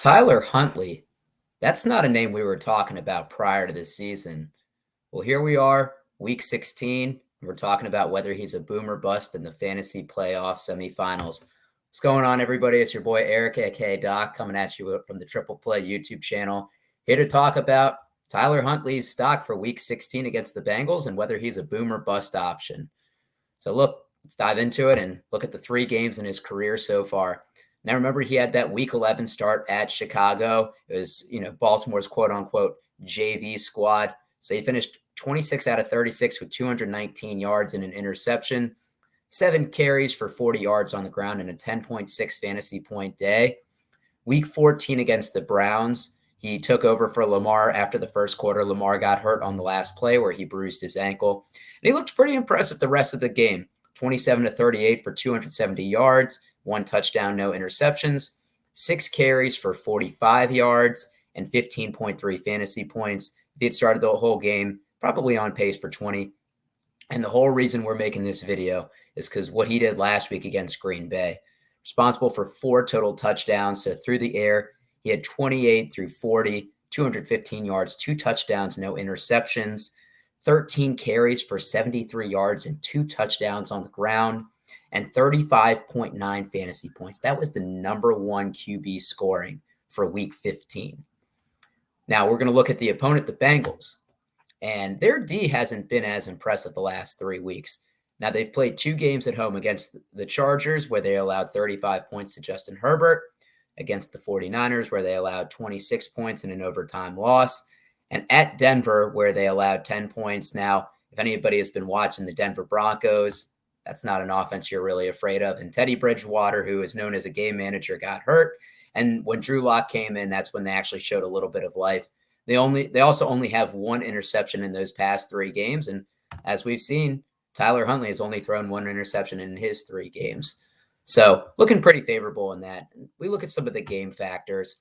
Tyler Huntley, that's not a name we were talking about prior to this season. Well, here we are, week 16. And we're talking about whether he's a boom or bust in the fantasy playoff semifinals. What's going on, everybody? It's your boy Eric, aka Doc, coming at you from the Triple Play YouTube channel. Here to talk about Tyler Huntley's stock for week 16 against the Bengals and whether he's a boom or bust option. So, look, let's dive into it and look at the 3 games in his career so far. Now, remember, he had that week 11 start at Chicago. It was, Baltimore's quote unquote JV squad. So he finished 26 out of 36 with 219 yards and an interception, 7 carries for 40 yards on the ground, and a 10.6 fantasy point day. Week 14 against the Browns, he took over for Lamar after the first quarter. Lamar got hurt on the last play where he bruised his ankle. And he looked pretty impressive the rest of the game. 27 to 38 for 270 yards, 1 touchdown, no interceptions, 6 carries for 45 yards, and 15.3 fantasy points. If he had started the whole game, probably on pace for 20. And the whole reason we're making this video is because what he did last week against Green Bay. Responsible for 4 total touchdowns. So through the air, he had 28 through 40, 215 yards, 2 touchdowns, no interceptions, 13 carries for 73 yards and 2 touchdowns on the ground, and 35.9 fantasy points. That was the number 1 QB scoring for week 15. Now we're going to look at the opponent, the Bengals, and their D hasn't been as impressive the last 3 weeks. Now they've played 2 games at home against the Chargers where they allowed 35 points to Justin Herbert, against the 49ers where they allowed 26 points in an overtime loss, and at Denver where they allowed 10 points. Now, if anybody has been watching the Denver Broncos, that's not an offense you're really afraid of. And Teddy Bridgewater, who is known as a game manager, got hurt. And when Drew Lock came in, that's when they actually showed a little bit of life. They also only have 1 interception in those past 3 games. And as we've seen, Tyler Huntley has only thrown 1 interception in his 3 games. So looking pretty favorable in that. We look at some of the game factors.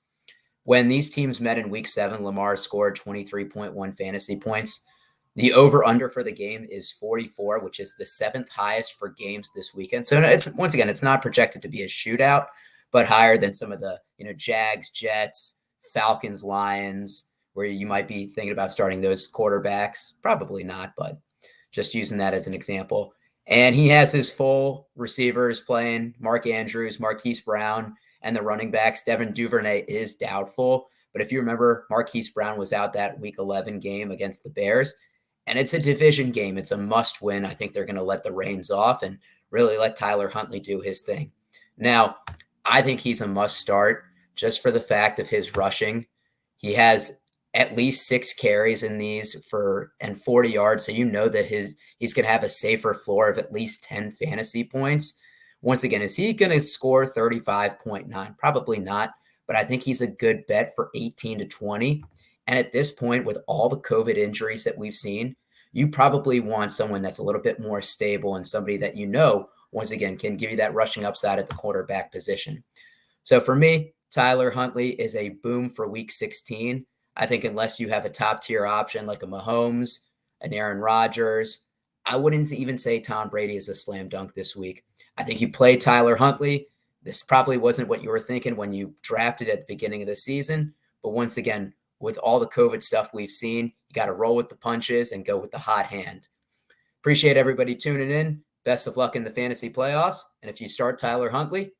When these teams met in week 7, Lamar scored 23.1 fantasy points. The over-under for the game is 44, which is the 7th highest for games this weekend. So it's not projected to be a shootout, but higher than some of the, Jags, Jets, Falcons, Lions, where you might be thinking about starting those quarterbacks. Probably not, but just using that as an example. And he has his full receivers playing: Mark Andrews, Marquise Brown, and the running backs. Devin Duvernay is doubtful. But if you remember, Marquise Brown was out that week 11 game against the Bears. And it's a division game. It's a must win. I think they're going to let the reins off and really let Tyler Huntley do his thing. Now, I think he's a must start just for the fact of his rushing. He has at least 6 carries in these and 40 yards. So you know that he's going to have a safer floor of at least 10 fantasy points. Once again, is he going to score 35.9? Probably not, but I think he's a good bet for 18 to 20. And at this point, with all the COVID injuries that we've seen, you probably want someone that's a little bit more stable and somebody that once again, can give you that rushing upside at the quarterback position. So for me, Tyler Huntley is a boom for week 16. I think unless you have a top-tier option like a Mahomes, an Aaron Rodgers, I wouldn't even say Tom Brady is a slam dunk this week. I think you play Tyler Huntley. This probably wasn't what you were thinking when you drafted at the beginning of the season. But once again, with all the COVID stuff we've seen, you got to roll with the punches and go with the hot hand. Appreciate everybody tuning in. Best of luck in the fantasy playoffs. And if you start Tyler Huntley,